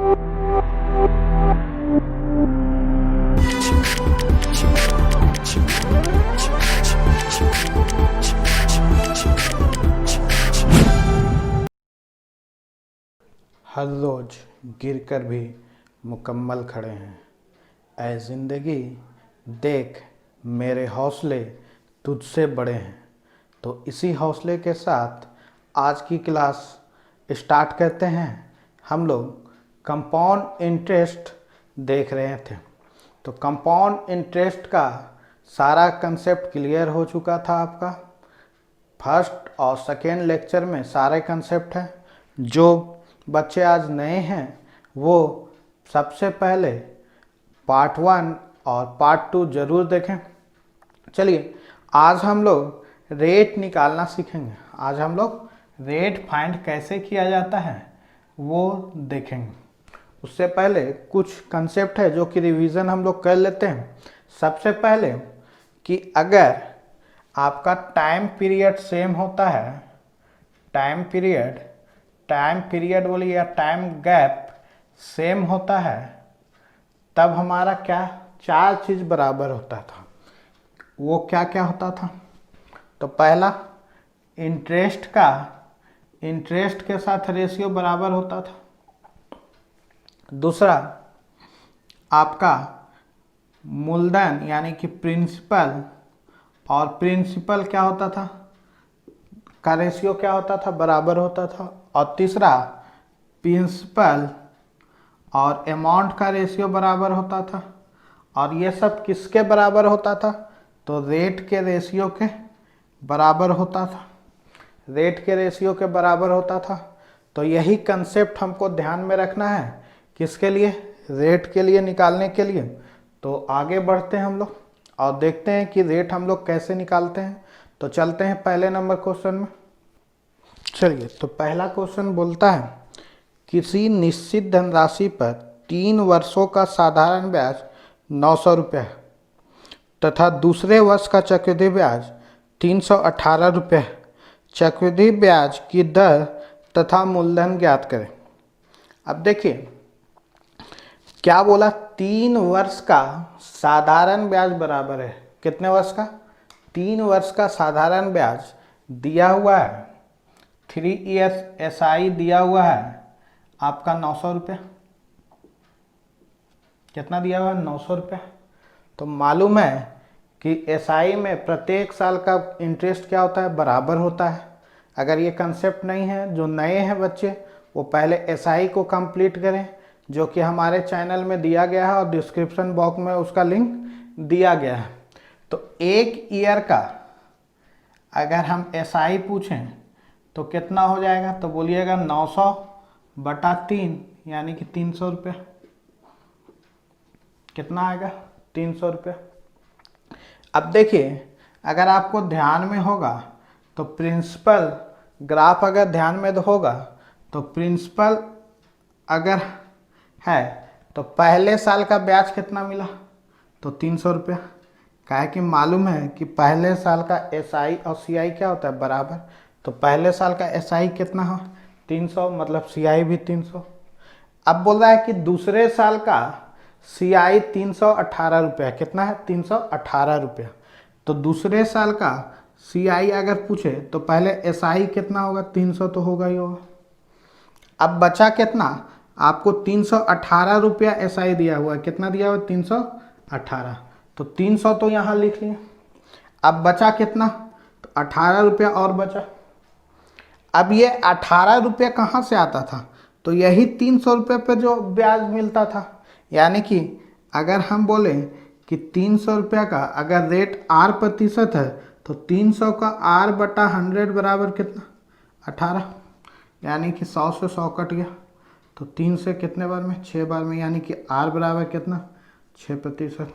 हर रोज गिरकर भी मुकम्मल खड़े हैं। ऐ ज़िंदगी देख मेरे हौसले तुझसे बड़े हैं। तो इसी हौसले के साथ आज की क्लास स्टार्ट करते हैं। हम लोग कंपाउंड इंटरेस्ट देख रहे थे। तो कंपाउंड इंटरेस्ट का सारा कंसेप्ट क्लियर हो चुका था आपका। फर्स्ट और सेकेंड लेक्चर में सारे कंसेप्ट हैं। जो बच्चे आज नए हैं वो सबसे पहले पार्ट 1 और पार्ट 2 ज़रूर देखें। चलिए आज हम लोग रेट निकालना सीखेंगे। आज हम लोग रेट फाइंड कैसे किया जाता है वो देखेंगे। उससे पहले कुछ कंसेप्ट है जो कि रिवीजन हम लोग कर लेते हैं। सबसे पहले कि अगर आपका टाइम पीरियड सेम होता है, टाइम पीरियड बोलिए या टाइम गैप सेम होता है, तब हमारा क्या चार चीज़ बराबर होता था। वो क्या क्या होता था? तो पहला इंटरेस्ट के साथ रेशियो बराबर होता था। दूसरा आपका मूलधन यानी कि प्रिंसिपल और प्रिंसिपल क्या होता था का रेशियो क्या होता था, बराबर होता था। और तीसरा प्रिंसिपल और अमाउंट का रेशियो बराबर होता था। और ये सब किसके बराबर होता था? तो रेट के रेशियो के बराबर होता था। रेट के रेशियो के बराबर होता था। तो यही कंसेप्ट हमको ध्यान में रखना है। किसके लिए? रेट के लिए निकालने के लिए। तो आगे बढ़ते हैं हम लोग और देखते हैं कि रेट हम लोग कैसे निकालते हैं। तो चलते हैं पहले नंबर क्वेश्चन में। चलिए तो पहला क्वेश्चन बोलता है किसी निश्चित धनराशि पर 3 वर्षों का साधारण ब्याज 900 रुपये तथा दूसरे वर्ष का चक्रवृद्धि ब्याज 318 रुपये। चक्रवृद्धि ब्याज की दर तथा मूलधन ज्ञात करें। अब देखिए क्या बोला, 3 वर्ष का साधारण ब्याज बराबर है कितने वर्ष का? 3 वर्ष का साधारण ब्याज दिया हुआ है, 3 years SI दिया हुआ है आपका 900 रुपये। कितना दिया हुआ है? 900 रुपये। तो मालूम है कि SI में प्रत्येक साल का इंटरेस्ट क्या होता है? बराबर होता है। अगर ये कंसेप्ट नहीं है, जो नए हैं बच्चे वो पहले SI को कंप्लीट करें, जो कि हमारे चैनल में दिया गया है और डिस्क्रिप्शन बॉक्स में उसका लिंक दिया गया है। तो 1 ईयर का अगर हम SI पूछें तो कितना हो जाएगा? तो बोलिएगा 900/3 यानी कि 300 रुपये। कितना आएगा? 300 रुपये। अब देखिए अगर आपको ध्यान में होगा तो प्रिंसिपल ग्राफ अगर ध्यान में होगा तो प्रिंसिपल अगर है तो पहले साल का ब्याज कितना मिला? तो 300 रुपये। काहे कि मालूम है कि पहले साल का SI और CI क्या होता है? बराबर। तो पहले साल का SI कितना हो? 300, मतलब CI भी 300। अब बोल रहा है कि दूसरे साल का CI 318 रुपया। कितना है? 318 रुपया। तो दूसरे साल का CI अगर पूछे तो पहले SI कितना होगा? 300 तो होगा ही होगा। अब बचा कितना? आपको 318 रुपया SI दिया हुआ है। कितना दिया हुआ? 318। तो 300 तो यहाँ लिख लिए। अब बचा कितना? तो 18 रुपया और बचा। अब ये 18 रुपये कहाँ से आता था? तो यही 300 रुपये पे जो ब्याज मिलता था। यानी कि अगर हम बोले कि 300 रुपये का अगर रेट R% है तो 300 का R/100 बराबर कितना? 18। यानी कि 100 से 100 कट गया। तो 3 से कितने बार में? 6 बार में। यानी कि R बराबर कितना? 6%।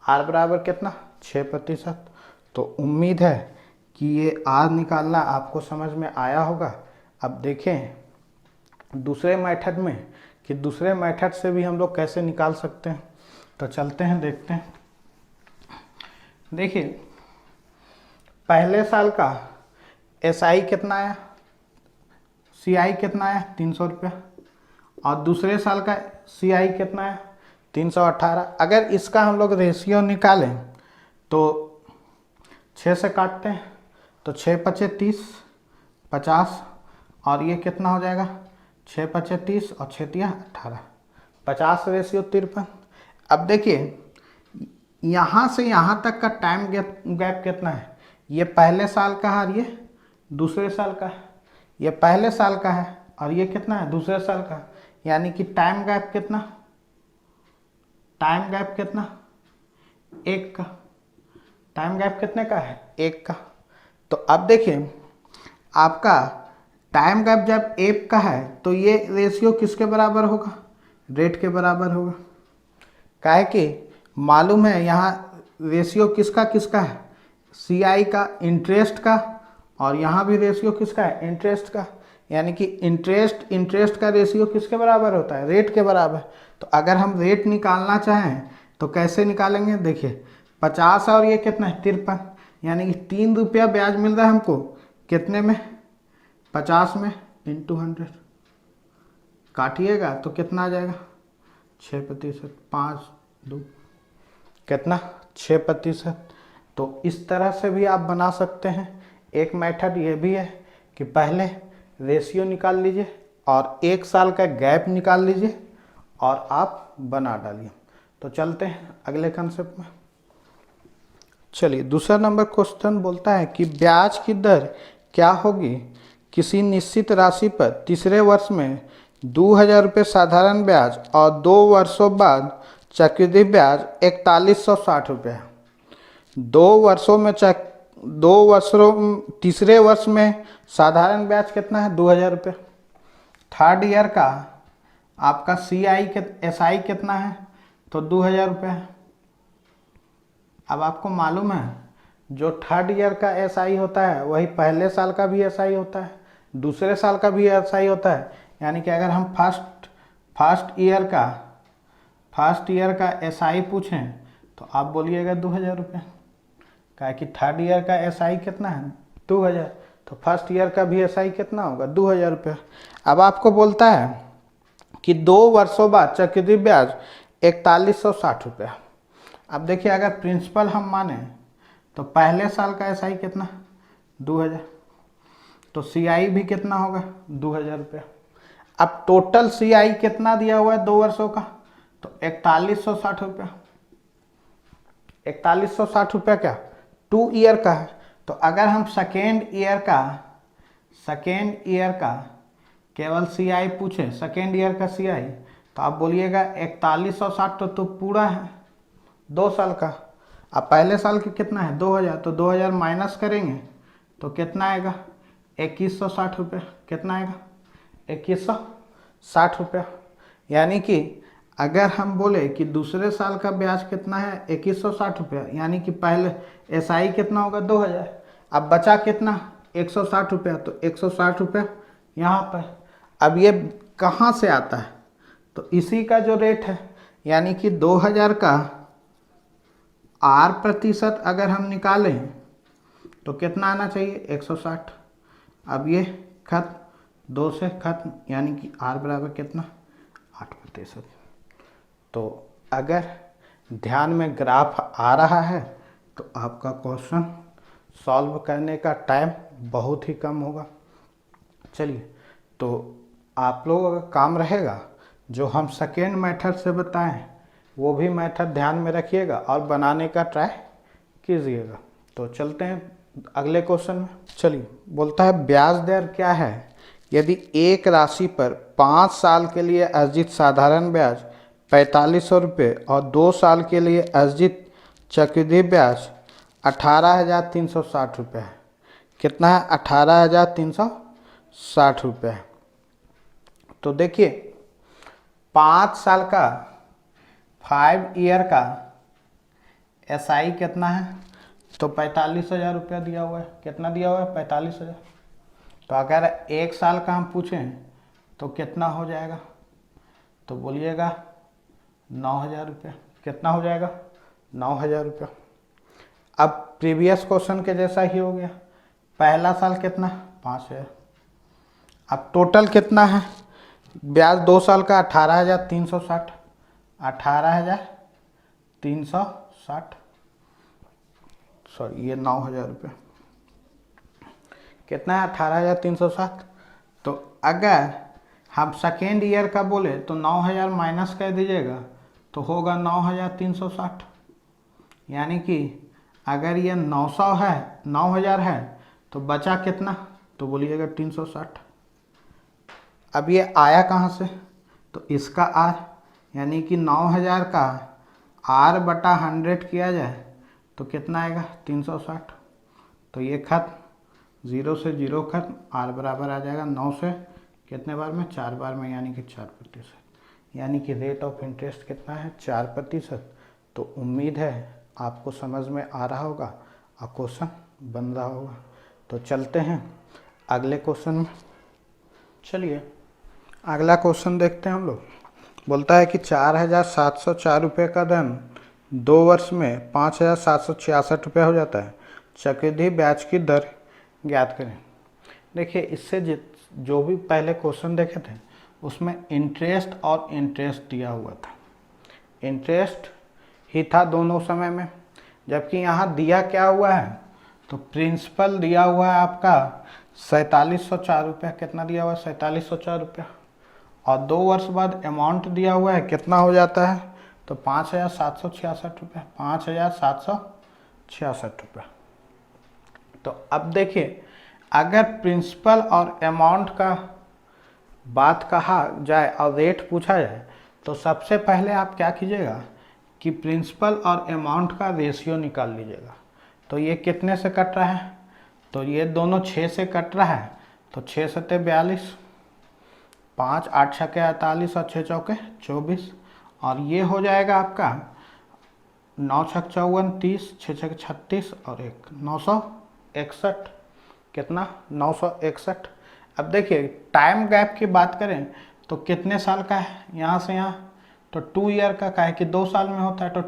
R बराबर कितना? 6%। तो उम्मीद है कि ये R निकालना आपको समझ में आया होगा। अब देखें दूसरे मेथड में कि दूसरे मेथड से भी हम लोग कैसे निकाल सकते हैं। तो चलते हैं देखते हैं। देखिए पहले साल का SI कितना आया? CI कितना आया? 300 रुपया। और दूसरे साल का CI कितना है 318। अगर इसका हम लोग रेशियो निकालें तो 6 से काटते हैं तो 6 पचे 30 50 और ये कितना हो जाएगा 6 पचे 30 और 6 तिया 18 50 रेशियो 53। अब देखिए यहाँ से यहाँ तक का टाइम गैप कितना है, ये पहले साल का है और ये दूसरे साल का है, ये पहले साल का है और ये कितना है दूसरे साल का, यानी कि टाइम गैप कितना, टाइम गैप कितना 1 का, टाइम गैप कितने का है 1 का। तो अब देखिए आपका टाइम गैप जब 1 का है तो ये रेशियो किसके बराबर होगा, रेट के बराबर होगा। काहे कि मालूम है यहाँ रेशियो किसका किसका है, CI का इंटरेस्ट का, और यहाँ भी रेशियो किसका है इंटरेस्ट का, यानी कि इंटरेस्ट का रेशियो किसके बराबर होता है, रेट के बराबर। तो अगर हम रेट निकालना चाहें तो कैसे निकालेंगे, देखिए 50 और ये कितना है 53, यानी कि 3 रुपया ब्याज मिल रहा है हमको कितने में 50 में इंटू 100, काटिएगा तो कितना आ जाएगा 6%, 5 2 कितना 6%। तो इस तरह से भी आप बना सकते हैं। एक मेथड ये भी है कि पहले रेशियो निकाल लीजिए और 1 साल का गैप निकाल लीजिए और आप बना डालिए। तो चलते हैं अगले कंसेप्ट में। चलिए दूसरा नंबर क्वेश्चन बोलता है कि ब्याज की दर क्या होगी किसी निश्चित राशि पर तीसरे वर्ष में 2000 रुपये साधारण ब्याज और 2 वर्षों बाद चक्रवृद्धि ब्याज 4160 रुपये है। 2 वर्षों तीसरे वर्ष में साधारण ब्याज कितना है 2000 रुपये, थर्ड ईयर का आपका SI कितना है तो 2000 रुपये है। अब आपको मालूम है जो थर्ड ईयर का SI होता है वही पहले साल का भी SI होता है, दूसरे साल का भी SI होता है। यानी कि अगर हम फर्स्ट ईयर का SI पूछें तो आप बोलिएगा 2000 रुपये, क्या कि थर्ड ईयर का SI कितना है 2000, तो फर्स्ट ईयर का भी SI कितना होगा 2000 रुपये। अब आपको बोलता है कि 2 वर्षों बाद चक्रवृद्धि ब्याज 4160 रुपये। अब देखिए अगर प्रिंसिपल हम माने तो पहले साल का SI कितना 2000, तो CI भी कितना होगा 2000 रुपये। अब टोटल CI कितना दिया हुआ है 2 वर्षों का, तो 4160 रुपया। 4160 रुपया क्या 2 ईयर का है। तो अगर हम सेकेंड ईयर का केवल CI पूछे, सेकेंड ईयर का CI, तो आप बोलिएगा 4160 तो पूरा है 2 साल का। अब पहले साल के कितना है 2000, तो 2000 माइनस करेंगे तो कितना आएगा 2160 रुपये। कितना आएगा 2160 रुपया। यानी कि अगर हम बोले कि दूसरे साल का ब्याज कितना है 2160 रुपया, यानी कि पहले SI कितना होगा 2000, अब बचा कितना 160 रुपया, तो 160 रुपया यहाँ पर। अब ये कहाँ से आता है, तो इसी का जो रेट है, यानी कि 2000 का R% अगर हम निकालें तो कितना आना चाहिए 160। अब ये खत्म 2 से खत्म, यानी कि R बराबर कितना 8%। तो अगर ध्यान में ग्राफ आ रहा है तो आपका क्वेश्चन सॉल्व करने का टाइम बहुत ही कम होगा। चलिए तो आप लोगों का काम रहेगा जो हम सेकेंड मेथड से बताएं वो भी मेथड ध्यान में रखिएगा और बनाने का ट्राई कीजिएगा। तो चलते हैं अगले क्वेश्चन में। चलिए बोलता है ब्याज दर क्या है यदि एक राशि पर 5 साल के लिए अर्जित साधारण ब्याज 4500 रुपये और 2 साल के लिए अर्जित चक्रवृद्धि ब्याज 18,360 रुपये है। कितना है 18,360 रुपये है। तो देखिए 5 साल का 5 ईयर का SI कितना है, तो 45,000 रुपया दिया हुआ है। कितना दिया हुआ है 45,000। तो अगर 1 साल का हम पूछें तो कितना हो जाएगा, तो बोलिएगा 9,000 रुपया। कितना हो जाएगा 9,000 रुपया। अब प्रीवियस क्वेश्चन के जैसा ही हो गया, पहला साल कितना 5,000। अब टोटल कितना है ब्याज 2 साल का 18,360, 18,360, सॉरी ये 9,000 रुपये, कितना है 18,360। तो अगर हम सेकेंड ईयर का बोले तो 9,000 माइनस कर दीजिएगा तो होगा 9,360, यानी कि अगर ये 900 है, 9,000 है तो बचा कितना, तो बोलिएगा 360। अब ये आया कहाँ से, तो इसका आर, यानी कि 9,000 का आर बटा 100 किया जाए तो कितना आएगा 360। तो ये खत्म, 0 से 0 खत्म, आर बराबर आ जाएगा 9 से कितने बार में, 4 बार में, यानी कि 4%, यानी कि रेट ऑफ इंटरेस्ट कितना है 4%। तो उम्मीद है आपको समझ में आ रहा होगा और क्वेश्चन बन रहा होगा। तो चलते हैं अगले क्वेश्चन में। चलिए अगला क्वेश्चन देखते हैं हम लोग। बोलता है कि 4,704 रुपये का धन 2 वर्ष में 5,766 रुपये हो जाता है, चक्रवृद्धि ब्याज की दर ज्ञात करें। देखिए इससे जो भी पहले क्वेश्चन देखे थे उसमें इंटरेस्ट और इंटरेस्ट दिया हुआ था, इंटरेस्ट ही था दोनों समय में, जबकि यहाँ दिया क्या हुआ है, तो प्रिंसिपल दिया हुआ है आपका 4,704 रुपया। कितना दिया हुआ है 4,704 रुपया, और 2 वर्ष बाद अमाउंट दिया हुआ है कितना हो जाता है, तो 5,766 रुपया, 5,766 रुपया। तो अब देखिए अगर प्रिंसिपल और अमाउंट का बात कहा जाए और रेट पूछा जाए तो सबसे पहले आप क्या कीजिएगा कि प्रिंसिपल और अमाउंट का रेशियो निकाल लीजिएगा। तो ये कितने से कट रहा है, तो ये दोनों 6 से कट रहा है, तो 6 सत्ते 42, 5 8 छक्के 48 और 6 चौके 24, और ये हो जाएगा आपका 9 छक 54 30, 6 छक 36 और 1 961, कितना 961। अब देखिए टाइम गैप की बात करें तो कितने साल का है यहाँ से यहाँ, तो 2 ईयर का है कि 2 साल में होता है, तो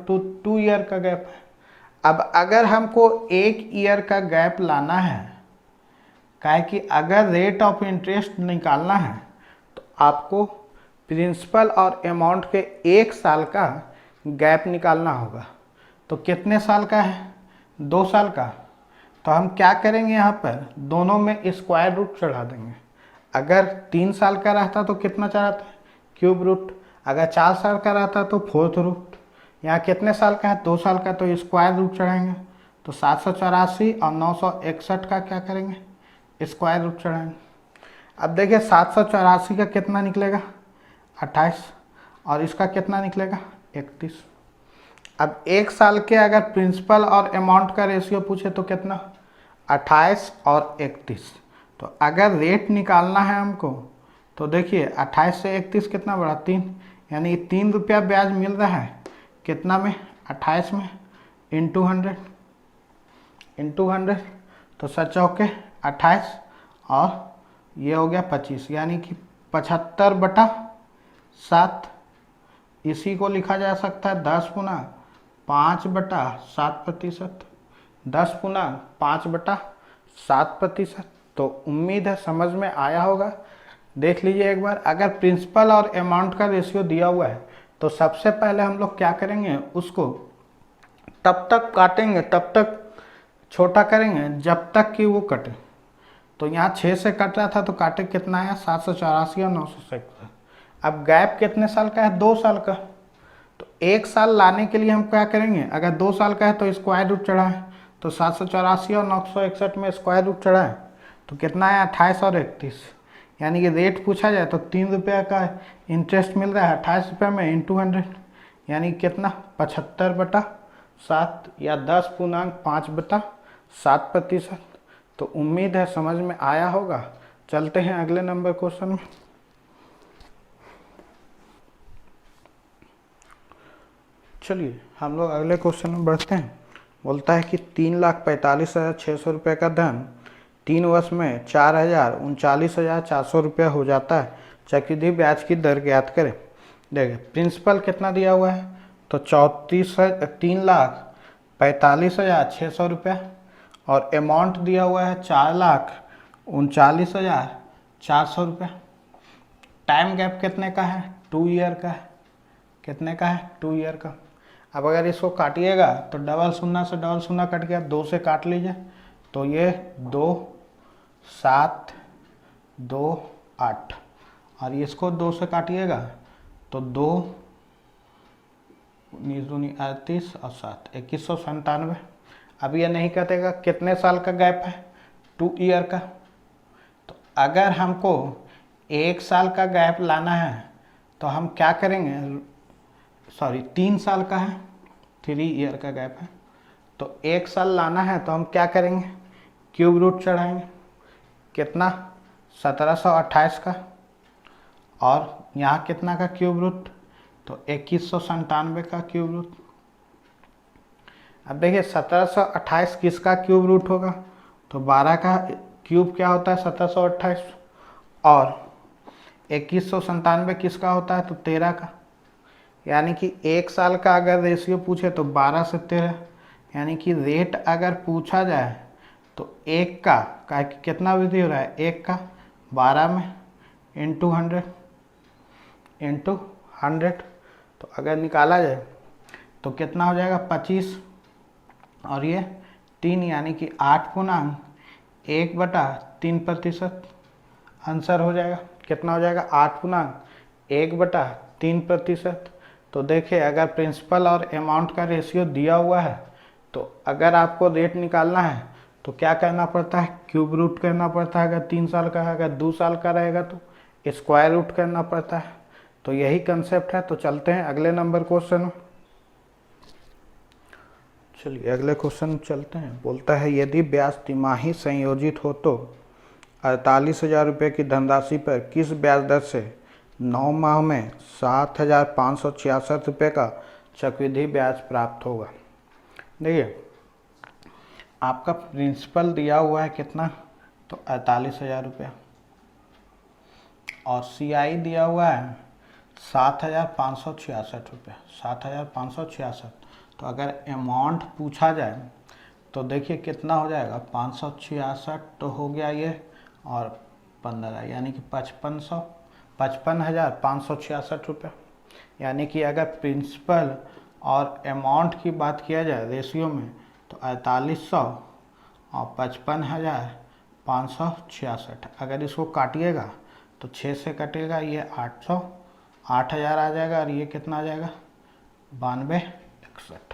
2 ईयर का गैप है। अब अगर हमको 1 ईयर का गैप लाना है, काहे कि अगर रेट ऑफ इंटरेस्ट निकालना है तो आपको प्रिंसिपल और अमाउंट के 1 साल का गैप निकालना होगा। तो कितने साल का है 2 साल का, तो हम क्या करेंगे यहाँ पर दोनों में स्क्वायर रूट चढ़ा देंगे। अगर 3 साल का रहता तो कितना चढ़ाते हैं क्यूब रूट, अगर 4 साल का रहता तो फोर्थ रूट। यहाँ कितने साल का है 2 साल का, तो स्क्वायर रूट चढ़ाएंगे। तो 784 और 961 का क्या करेंगे स्क्वायर रूट चढ़ाएंगे। अब देखिए 784 का कितना निकलेगा 28, और इसका कितना निकलेगा 31। अब 1 साल के अगर प्रिंसिपल और अमाउंट का रेशियो पूछे तो कितना 28 और 31। तो अगर रेट निकालना है हमको तो देखिए 28 से 31 कितना बड़ा 3, यानी 3 रुपया ब्याज मिल रहा है कितना में 28 में, इंटू 100, तो 7 चौके 28 और ये हो गया 25, यानी कि 75/7। इसी को लिखा जा सकता है 10/5/7%, 10/5/7%। तो उम्मीद है समझ में आया होगा। देख लीजिए एक बार, अगर प्रिंसिपल और अमाउंट का रेशियो दिया हुआ है तो सबसे पहले हम लोग क्या करेंगे, उसको तब तक काटेंगे, तब तक छोटा करेंगे जब तक कि वो कटे। तो यहाँ 6 से कट रहा था तो काटे कितना है 784 और 961। अब गैप कितने साल का है 2 साल का, तो 1 साल लाने के लिए हम क्या करेंगे, अगर 2 साल का है तो स्क्वायर रूट चढ़ाएं। तो 784 और 961 में स्क्वायर रूट चढ़ाएं तो कितना है 28 और 31, यानी कि रेट पूछा जाए तो 3 रुपये का इंटरेस्ट मिल रहा है 28 रुपये में, इंटू 100, यानी कितना 75/7 या 10.5/7%। तो उम्मीद है समझ में आया होगा। चलते हैं अगले नंबर क्वेश्चन में। चलिए हम लोग अगले क्वेश्चन में बढ़ते हैं। बोलता है कि 3,45,600 रुपये का धन 3 वर्ष में 4,39,400 रुपया हो जाता है, चक्रवृद्धि ब्याज की दर ज्ञात करें। देखिए प्रिंसिपल कितना दिया हुआ है, तो 3,45,600 रुपया, और अमाउंट दिया हुआ है 4,39,400 रुपया। टाइम गैप कितने का है, 2 ईयर का है। कितने का है, 2 ईयर का। अब अगर इसको काटिएगा तो डबल शून्य से डबल शून्य कट गया, 2 से काट लीजिए तो ये 2 7 2 8, और इसको 2 से काटिएगा तो 2 19 दूनी 38 और 7 2197। अब ये नहीं कटेगा, कितने साल का गैप है, 2 ईयर का। तो अगर हमको 1 साल का गैप लाना है तो हम क्या करेंगे, सॉरी 3 साल का है, 3 ईयर का गैप है। तो 1 साल लाना है तो हम क्या करेंगे, क्यूब रूट चढ़ाएंगे। कितना, 1728 का, और यहाँ कितना का क्यूब रूट, तो 2197 का क्यूब रूट। अब देखिए 1728 किसका क्यूब रूट होगा, तो 12 का क्यूब क्या होता है 1728, और 2197 किसका होता है, तो 13 का। यानी कि 1 साल का अगर रेशियो पूछे तो 12 से 13, यानी कि रेट अगर पूछा जाए तो 1 का कितना वृद्धि हो रहा है, 1 का 12 में इंटू 100, तो अगर निकाला जाए तो कितना हो जाएगा 25, और ये 3, यानी कि 8/1/3%। आंसर हो जाएगा, कितना हो जाएगा, 8/1/3%। तो देखिए अगर प्रिंसिपल और अमाउंट का रेशियो दिया हुआ है तो अगर आपको रेट निकालना है तो क्या करना पड़ता है, क्यूब रूट करना पड़ता है। अगर 3 साल का है, अगर 2 साल का रहेगा तो स्क्वायर रूट करना पड़ता है। तो यही कंसेप्ट है। तो चलते हैं अगले नंबर क्वेश्चन में। चलिए अगले क्वेश्चन चलते हैं। बोलता है यदि ब्याज तिमाही संयोजित हो तो 48,000 रुपये की धनराशि पर किस ब्याज दर से 9 माह में 7,566 रुपये का चक्रवृद्धि ब्याज प्राप्त होगा। देखिए आपका प्रिंसिपल दिया हुआ है कितना, तो 48,000 रुपया, और CI दिया हुआ है 7,566 रुपये, 7,566। तो अगर अमाउंट पूछा जाए तो देखिए कितना हो जाएगा, 566 तो हो गया ये, और 15, यानी कि 55,566 रुपये। यानी कि अगर प्रिंसिपल और अमाउंट की बात किया जाए रेशियो में तो 4800 और 55,566। अगर इसको काटिएगा तो 6 से कटेगा, ये 800, 8,000 आ जाएगा, और ये कितना आ जाएगा 9261।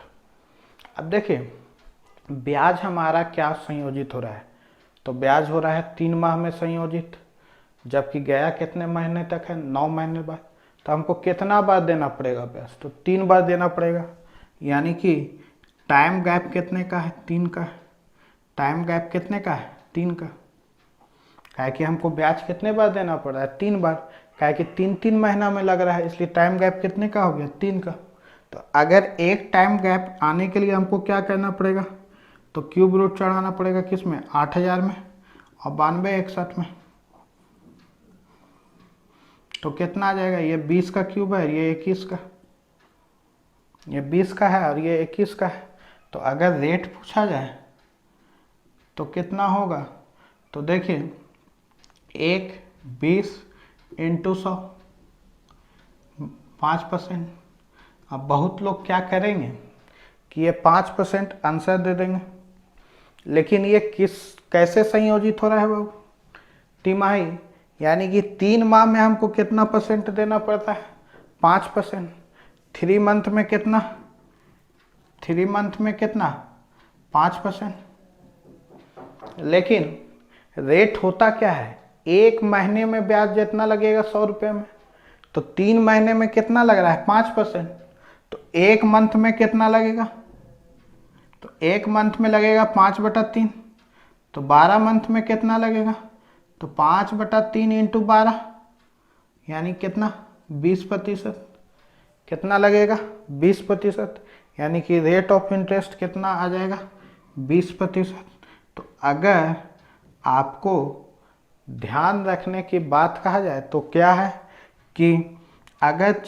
अब देखिए ब्याज हमारा क्या संयोजित हो रहा है, तो ब्याज हो रहा है 3 माह में संयोजित, जबकि गया कितने महीने तक है, 9 महीने बाद। तो हमको कितना बार देना पड़ेगा ब्याज, तो 3 बार देना पड़ेगा। यानी कि टाइम गैप कितने का है, 3 का। टाइम गैप कितने का है, 3 का। काहे कि हमको ब्याज कितने बार देना पड़ रहा है, 3 बार। काहे कि 3-3 महीना में लग रहा है, इसलिए टाइम गैप कितने का हो गया, 3 का। तो अगर एक टाइम गैप आने के लिए हमको क्या करना पड़ेगा, तो क्यूब रूट चढ़ाना पड़ेगा, किस में, 8,000 में और 9261 में। तो कितना आ जाएगा, ये 20 का क्यूब है, ये 21 का, ये 20 का है और ये 21 का है। तो अगर रेट पूछा जाए तो कितना होगा, तो देखिए 20 इंटू 100, 5%। अब बहुत लोग क्या करेंगे कि ये 5% आंसर दे देंगे, लेकिन ये कैसे संयोजित हो रहा है बाबू, तिमाही। यानी कि 3 माह में हमको कितना परसेंट देना पड़ता है, 5%। 3 मंथ में कितना, 3 मंथ में कितना, 5%। लेकिन रेट होता क्या है, 1 महीने में ब्याज जितना लगेगा 100 रुपये में, तो 3 महीने में कितना लग रहा है, 5%। तो 1 मंथ में कितना लगेगा, तो 1 मंथ में लगेगा 5/3। तो 12 मंथ में कितना लगेगा, तो 5/3 इंटू 12, यानी कितना, 20%। कितना लगेगा, 20%। यानी कि रेट ऑफ इंटरेस्ट कितना आ जाएगा, 20%। तो अगर आपको ध्यान रखने की बात कहा जाए तो क्या है कि अगर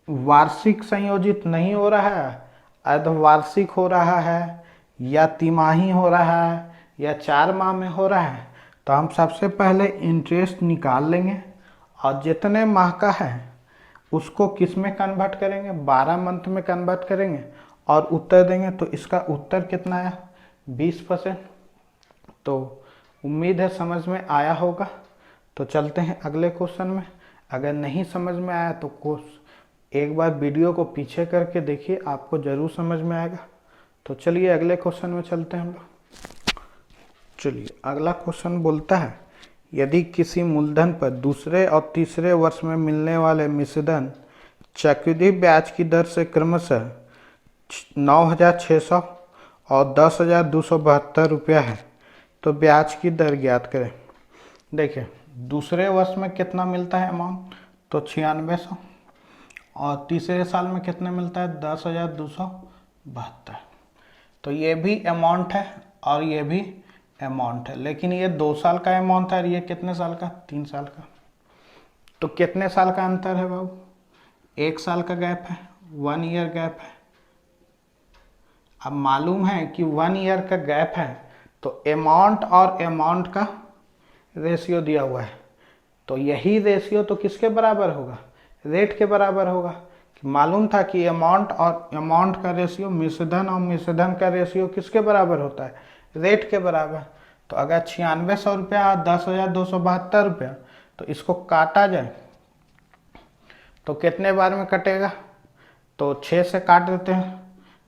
वार्षिक संयोजित नहीं हो रहा है, अर्धवार्षिक हो रहा है, या तिमाही हो रहा है, या 4 माह में हो रहा है, तो हम सबसे पहले इंटरेस्ट निकाल लेंगे और जितने माह का है उसको किस में कन्वर्ट करेंगे, 12 मंथ में कन्वर्ट करेंगे और उत्तर देंगे। तो इसका उत्तर कितना आया, 20%। तो उम्मीद है समझ में आया होगा। तो चलते हैं अगले क्वेश्चन में। अगर नहीं समझ में आया तो एक बार वीडियो को पीछे करके देखिए, आपको ज़रूर समझ में आएगा। तो चलिए अगले क्वेश्चन में चलते हैं हम लोग। चलिए अगला क्वेश्चन बोलता है, यदि किसी मूलधन पर दूसरे और तीसरे वर्ष में मिलने वाले मिश्रधन चक्रवृद्धि ब्याज की दर से क्रमशः 9,600 और 10,272 रुपया है, तो ब्याज की दर ज्ञात करें। देखिए दूसरे वर्ष में कितना मिलता है अमाउंट, तो 9600, और तीसरे साल में कितना मिलता है, 10,272। तो ये भी अमाउंट है और ये भी अमाउंट है, लेकिन ये 2 साल का अमाउंट है और ये कितने साल का, 3 साल का। तो कितने साल का अंतर है बाबू, 1 साल का गैप है, 1 ईयर गैप है। अब मालूम है कि 1 ईयर का गैप है तो अमाउंट और अमाउंट का रेशियो दिया हुआ है, तो यही रेशियो तो किसके बराबर होगा, रेट के बराबर होगा। कि मालूम था कि अमाउंट और अमाउंट का रेशियो, मिश्रधन और मिश्रधन का रेशियो किसके बराबर होता है, रेट के बराबर। तो अगर 9600 रुपया और 10,272 रुपया, तो इसको काटा जाए तो कितने बार में कटेगा, तो 6 से काट देते हैं,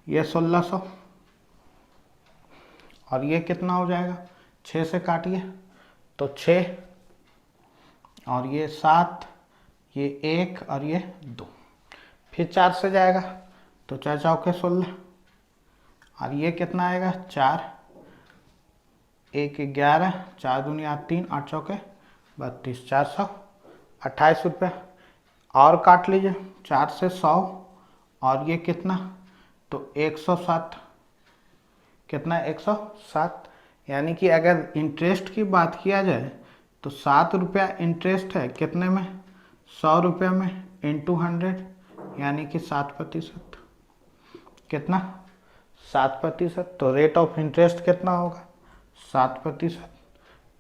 ये 1600 और ये कितना हो जाएगा, 6 से काटिए तो 6 और ये 7, ये 1 और ये 2, फिर 4 से जाएगा तो 4 चौके 16 और ये कितना आएगा, 4, 1 11, 4 दूनी 3, 8 चौके 32, 428 रुपया। और काट लीजिए 4 से 100 और ये कितना, तो 107, कितना 107। यानी कि अगर इंटरेस्ट की बात किया जाए तो 7 रुपया इंटरेस्ट है कितने में, 100 रुपया में, इंटू 100, यानी कि 7%। कितना, 7%। तो रेट ऑफ इंटरेस्ट कितना होगा, 7%।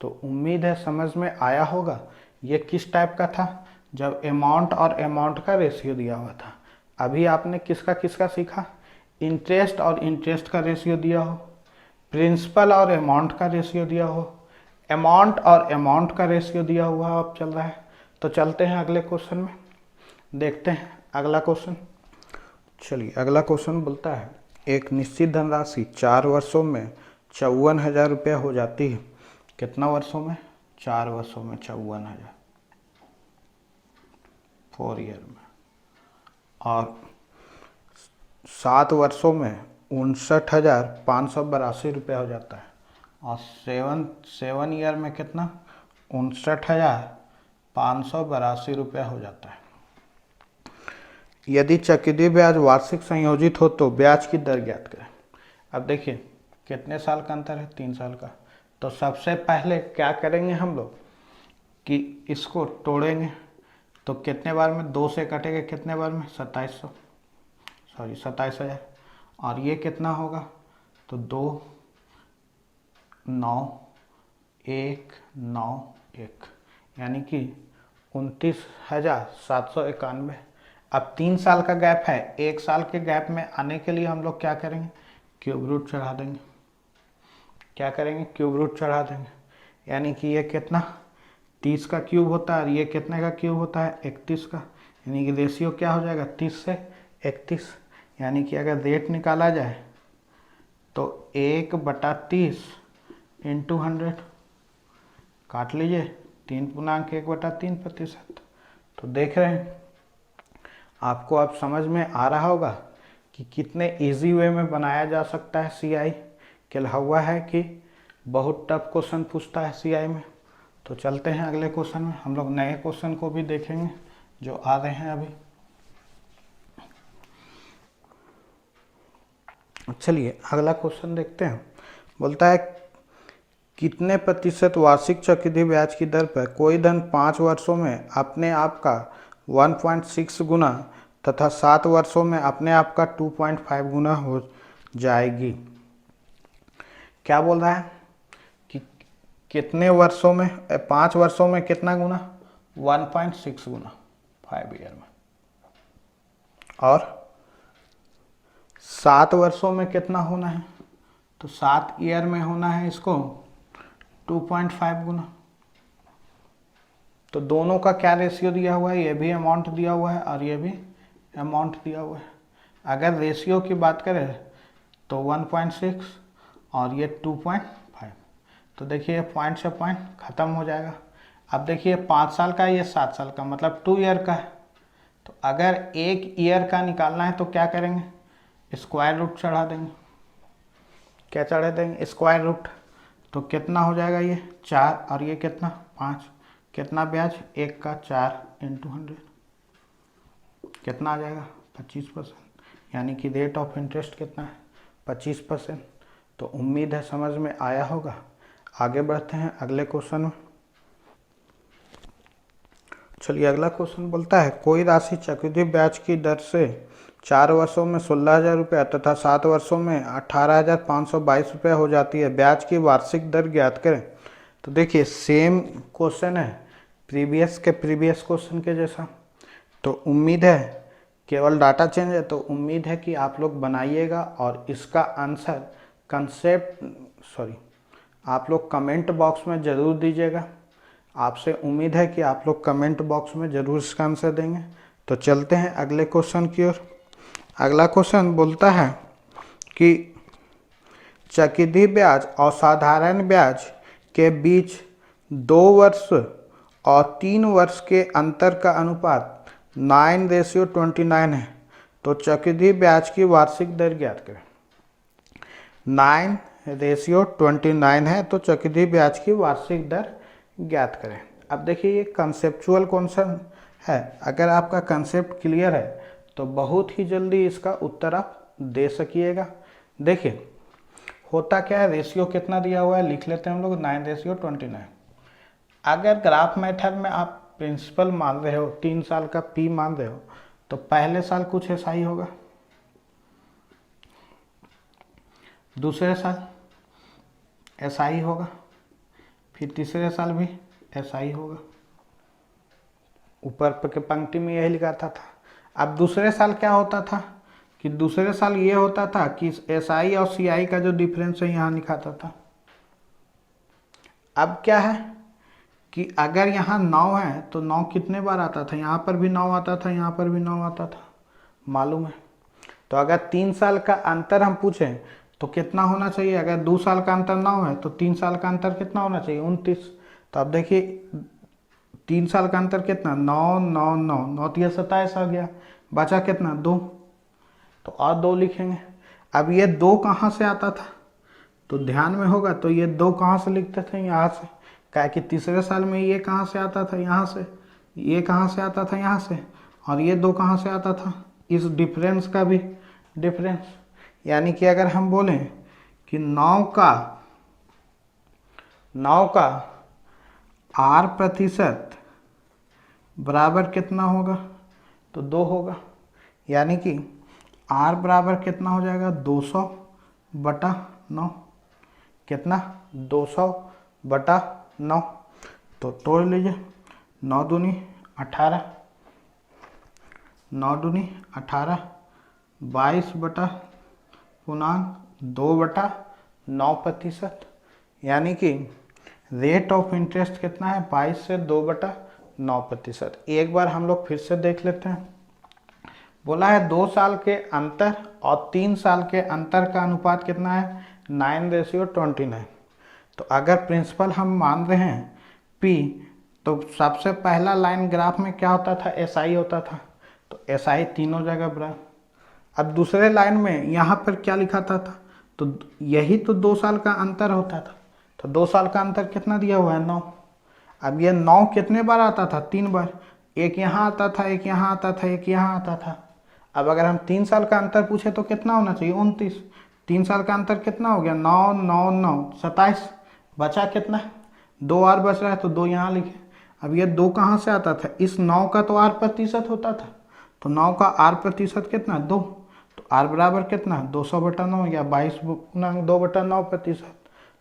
तो उम्मीद है समझ में आया होगा। ये किस टाइप का था, जब अमाउंट और अमाउंट का रेशियो दिया हुआ था। अभी आपने किसका किसका सीखा, इंटरेस्ट और इंटरेस्ट का रेशियो दिया हो, प्रिंसिपल और अमाउंट का रेशियो दिया हो, अमाउंट और अमाउंट का रेशियो दिया हुआ अब चल रहा है। तो चलते हैं अगले क्वेश्चन में, देखते हैं अगला क्वेश्चन। चलिए अगला क्वेश्चन बोलता है, एक निश्चित धनराशि 4 वर्षों में 54,000 रुपया हो जाती है। कितना वर्षों में, 4 वर्षों में 54,000, 4 ईयर में। और 7 वर्षों में 59,582 रुपया हो जाता है। और 7 ईयर में कितना, 59,582 रुपया हो जाता है। यदि चक्रवृद्धि ब्याज वार्षिक संयोजित हो तो ब्याज की दर ज्ञात करें। अब देखिए कितने साल का अंतर है, 3 साल का। तो सबसे पहले क्या करेंगे हम लोग कि इसको तोड़ेंगे। तो कितने बार में, 2 से कटेगा, कितने बार में, 27,000। और ये कितना होगा, तो 2 9 1 9 1, यानी कि 29,791। अब 3 साल का गैप है, 1 साल के गैप में आने के लिए हम लोग क्या करेंगे, क्यूब रूट चढ़ा देंगे। क्या करेंगे, क्यूब रूट चढ़ा देंगे। यानी कि ये कितना, 30 का क्यूब होता है और ये कितने का क्यूब होता है, 31 का। यानी कि रेशियो क्या हो जाएगा, 30 से 31। यानी कि अगर रेट निकाला जाए तो 1/30 इंटू 100, काट लीजिए, 3.1/3%। तो देख रहे हैं, आपको अब समझ में आ रहा होगा कि कितने इजी वे में बनाया जा सकता है सीआई। क्या हुआ है कि बहुत टफ क्वेश्चन पूछता है सीआई में। तो चलते हैं अगले क्वेश्चन में, हम लोग नए क्वेश्चन को भी देखेंगे जो आ रहे हैं अभी। चलिए अगला क्वेश्चन देखते हैं। बोलता है, कितने प्रतिशत वार्षिक चक्रवृद्धि ब्याज की दर पर कोई धन 5 वर्षों में अपने आप का 1.6 गुना तथा 7 वर्षों में अपने आप का 2.5 गुना हो जाएगी। क्या बोल रहा है कि कितने वर्षों में, 5 वर्षों में कितना गुना, 1.6 गुना 5 ईयर में। और 7 वर्षों में कितना होना है, तो 7 ईयर में होना है इसको 2.5 गुना। तो दोनों का क्या रेशियो दिया हुआ है, ये भी अमाउंट दिया हुआ है और ये भी अमाउंट दिया हुआ है। अगर रेशियो की बात करें तो 1.6 और ये 2.5, तो देखिए ये पॉइंट से पॉइंट ख़त्म हो जाएगा। अब देखिए 5 साल का, ये 7 साल का, मतलब 2 ईयर का है। तो अगर 1 ईयर का निकालना है तो क्या करेंगे, स्क्वायर रूट चढ़ा देंगे। क्या चढ़ा देंगे, स्क्वायर रूट। तो कितना हो जाएगा, ये 4 और ये कितना 5। कितना ब्याज, 1 का 4 इंटू 100, कितना आ जाएगा 25%। यानी कि रेट ऑफ इंटरेस्ट कितना है, 25%। तो उम्मीद है समझ में आया होगा। आगे बढ़ते हैं अगले क्वेश्चन में। चलिए अगला क्वेश्चन बोलता है, कोई राशि चक्रवृद्धि ब्याज की दर से 4 वर्षों में 16,000 रुपये तथा 7 वर्षों में 18,522 रुपये हो जाती है। ब्याज की वार्षिक दर ज्ञात करें। तो देखिए सेम क्वेश्चन है प्रीवियस क्वेश्चन के जैसा। तो उम्मीद है, केवल डाटा चेंज है, तो उम्मीद है कि आप लोग बनाइएगा और इसका आंसर आप लोग कमेंट बॉक्स में ज़रूर दीजिएगा। आपसे उम्मीद है कि आप लोग कमेंट बॉक्स में ज़रूर इसका आंसर देंगे। तो चलते हैं अगले क्वेश्चन की ओर। अगला क्वेश्चन बोलता है कि चक्रवृद्धि ब्याज और साधारण ब्याज के बीच 2 वर्ष और 3 वर्ष के अंतर का अनुपात 9:29 है। तो चक्रवृद्धि ब्याज की वार्षिक दर ज्ञात करें। 9:29 है, तो चक्रवृद्धि ब्याज की वार्षिक दर ज्ञात करें। अब देखिए ये कंसेप्चुअल क्वेश्चन है। अगर आपका कंसेप्ट क्लियर है तो बहुत ही जल्दी इसका उत्तर आप दे सकिएगा। देखिए होता क्या है, रेशियो कितना दिया हुआ है लिख लेते हैं हम लोग, 9:29। अगर ग्राफ मेथड में आप प्रिंसिपल मान रहे हो, 3 साल का पी मान रहे हो, तो पहले साल कुछ ऐसा ही होगा, दूसरे साल ऐसा ही होगा, फिर तीसरे साल भी ऐसा ही होगा। ऊपर के पंक्ति में यही लिखा था। अब दूसरे साल क्या होता था कि दूसरे साल ये होता था कि SI और CI का जो डिफरेंस है यहाँ लिखाता था। अब क्या है कि अगर यहाँ 9 है तो 9 कितने बार आता था, यहाँ पर भी 9 आता था, यहाँ पर भी 9 आता था, मालूम है। तो अगर 3 साल का अंतर हम पूछें तो कितना होना चाहिए, अगर 2 साल का अंतर 9 है तो 3 साल का अंतर कितना होना चाहिए, 29। तो अब देखिए 3 साल का अंतर कितना, 9 9 9 9 3 27 आ गया, बचा कितना 2, तो और 2 लिखेंगे। अब ये 2 कहाँ से आता था, तो ध्यान में होगा, तो ये 2 कहाँ से लिखते थे, यहाँ से। क्या कि तीसरे साल में ये कहाँ से आता था, यहाँ से, ये कहाँ से आता था, यहाँ से, और ये 2 कहाँ से आता था, इस डिफरेंस का भी डिफरेंस। यानी कि अगर हम बोलें कि 9 का R% बराबर कितना होगा, तो 2 होगा। यानी कि R बराबर कितना हो जाएगा, 200/9। कितना, 200/9। तो तोड़ लीजिए, 9 दूनी 18, 9 दूनी 18, 22/2/9%। यानी कि रेट ऑफ इंटरेस्ट कितना है, 22 से 2/9%। एक बार हम लोग फिर से देख लेते हैं। बोला है 2 साल के अंतर और 3 साल के अंतर का अनुपात कितना है, 9:29। तो अगर प्रिंसिपल हम मान रहे हैं P, तो सबसे पहला लाइन ग्राफ में क्या होता था, SI होता था, तो SI तीनों जगह बराबर। अब दूसरे लाइन में यहाँ पर क्या लिखा था, तो यही तो 2 साल का अंतर होता था। तो 2 साल का अंतर कितना दिया हुआ है, 9। अब ये 9 कितने बार आता था, 3 बार। एक यहाँ आता था, एक यहाँ आता था, एक यहाँ आता था। अब अगर हम 3 साल का अंतर पूछे तो कितना होना चाहिए, 29। 3 साल का अंतर कितना हो गया, 9 9 9 27, बचा कितना, 2 और बच रहा है, तो 2 यहाँ लिखे। अब ये 2 कहाँ से आता था, इस 9 का तो R% होता था, तो 9 का R% कितना, 2। तो R बराबर कितना, 200/9 या 22 × 2/9%।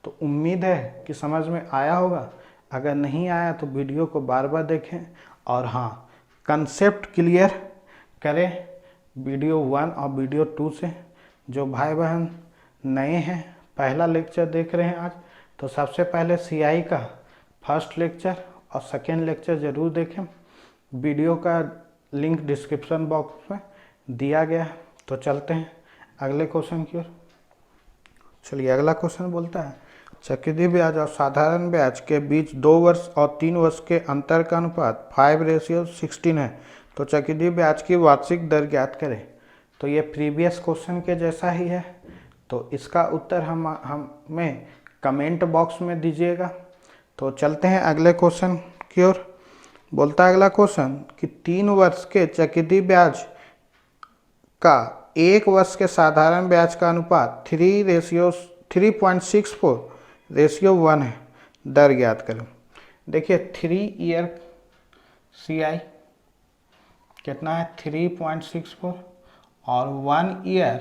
तो उम्मीद है कि समझ में आया होगा। अगर नहीं आया तो वीडियो को बार बार देखें, और हाँ, कंसेप्ट क्लियर करें वीडियो 1 और वीडियो 2 से। जो भाई बहन नए हैं, पहला लेक्चर देख रहे हैं आज, तो सबसे पहले CI का फर्स्ट लेक्चर और सेकेंड लेक्चर ज़रूर देखें। वीडियो का लिंक डिस्क्रिप्शन बॉक्स में दिया गया है। तो चलते हैं अगले क्वेश्चन की ओर। चलिए, अगला क्वेश्चन बोलता है चक्रवृद्धि ब्याज और साधारण ब्याज के बीच 2 वर्ष और 3 वर्ष के अंतर का अनुपात 5:16 है, तो चक्रवृद्धि ब्याज की वार्षिक दर ज्ञात करें। तो ये प्रीवियस क्वेश्चन के जैसा ही है, तो इसका उत्तर हमें कमेंट बॉक्स में दीजिएगा। तो चलते हैं अगले क्वेश्चन की ओर। बोलता है अगला क्वेश्चन कि 3 वर्ष के चक्रवृद्धि ब्याज का 1 वर्ष के साधारण ब्याज का अनुपात 3.64:1 है, दर ज्ञात करें। देखिए 3 ईयर CI कितना है 3.64 और 1 ईयर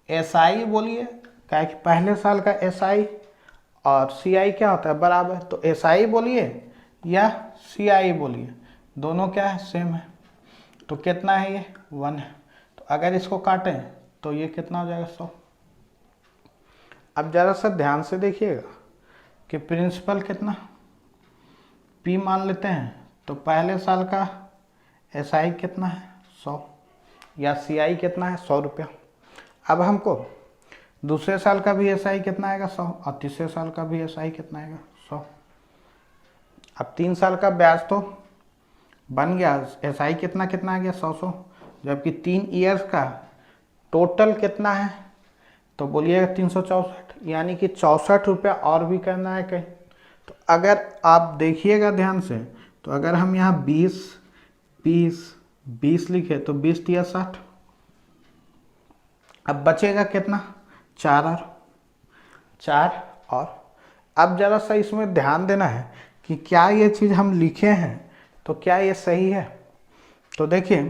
SI बोलिए, क्या कि पहले साल का SI और CI क्या होता है बराबर, तो SI बोलिए या CI बोलिए, दोनों क्या है सेम है। तो कितना है ये 1 है, तो अगर इसको काटें तो ये कितना हो जाएगा 100। अब ज़रा सा ध्यान से देखिएगा कि प्रिंसिपल कितना P मान लेते हैं, तो पहले साल का SI कितना है 100 या CI कितना है 100 रुपया। अब हमको दूसरे साल का भी SI कितना आएगा 100 और तीसरे साल का भी SI कितना आएगा 100। अब 3 साल का ब्याज तो बन गया, SI कितना कितना आ गया 100, जबकि 3 ईयर्स का टोटल कितना है तो बोलिएगा 364, यानी कि 64 रुपया और भी करना है कहीं। तो अगर आप देखिएगा ध्यान से, तो अगर हम यहाँ 20 20 लिखे तो 20 × 60, अब बचेगा कितना 4 और अब ज़रा सा इसमें ध्यान देना है कि क्या ये चीज़ हम लिखे हैं तो क्या ये सही है। तो देखिए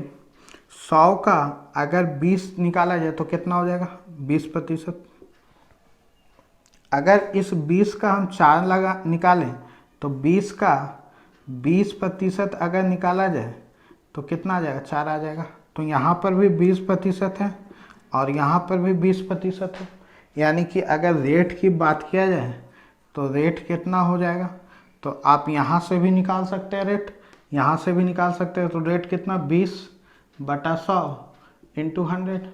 100 का अगर 20 निकाला जाए तो कितना हो जाएगा 20%। अगर इस 20 का हम 4 निकालें तो 20 का 20% अगर निकाला जाए तो कितना आ जाएगा 4 आ जाएगा। तो यहाँ पर भी 20% है और यहाँ पर भी 20% है, यानी कि अगर रेट की बात किया जाए तो रेट कितना हो जाएगा, तो आप यहाँ से भी निकाल सकते हैं रेट, यहाँ से भी निकाल सकते हैं। तो रेट कितना 20/100 × 100,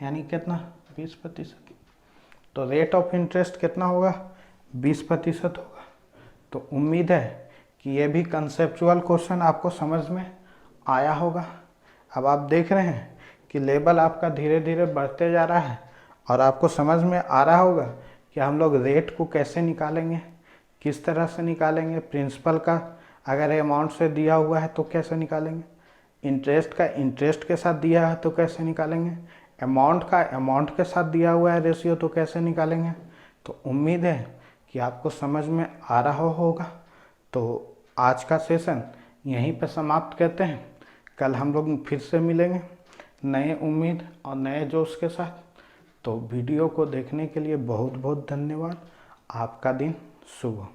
यानी कितना 20%। तो रेट ऑफ इंटरेस्ट कितना होगा 20% होगा। तो उम्मीद है कि ये भी कंसेप्चुअल क्वेश्चन आपको समझ में आया होगा। अब आप देख रहे हैं कि लेवल आपका धीरे धीरे बढ़ते जा रहा है और आपको समझ में आ रहा होगा कि हम लोग रेट को कैसे निकालेंगे, किस तरह से निकालेंगे, प्रिंसिपल का अगर अमाउंट से दिया हुआ है तो कैसे निकालेंगे, इंटरेस्ट का इंटरेस्ट के साथ दिया है तो कैसे निकालेंगे, अमाउंट का अमाउंट के साथ दिया हुआ है रेशियो तो कैसे निकालेंगे। तो उम्मीद है कि आपको समझ में आ रहा होगा। तो आज का सेशन यहीं पर समाप्त करते हैं। कल हम लोग फिर से मिलेंगे नए उम्मीद और नए जोश के साथ। तो वीडियो को देखने के लिए बहुत बहुत धन्यवाद। आपका दिन शुभ हो।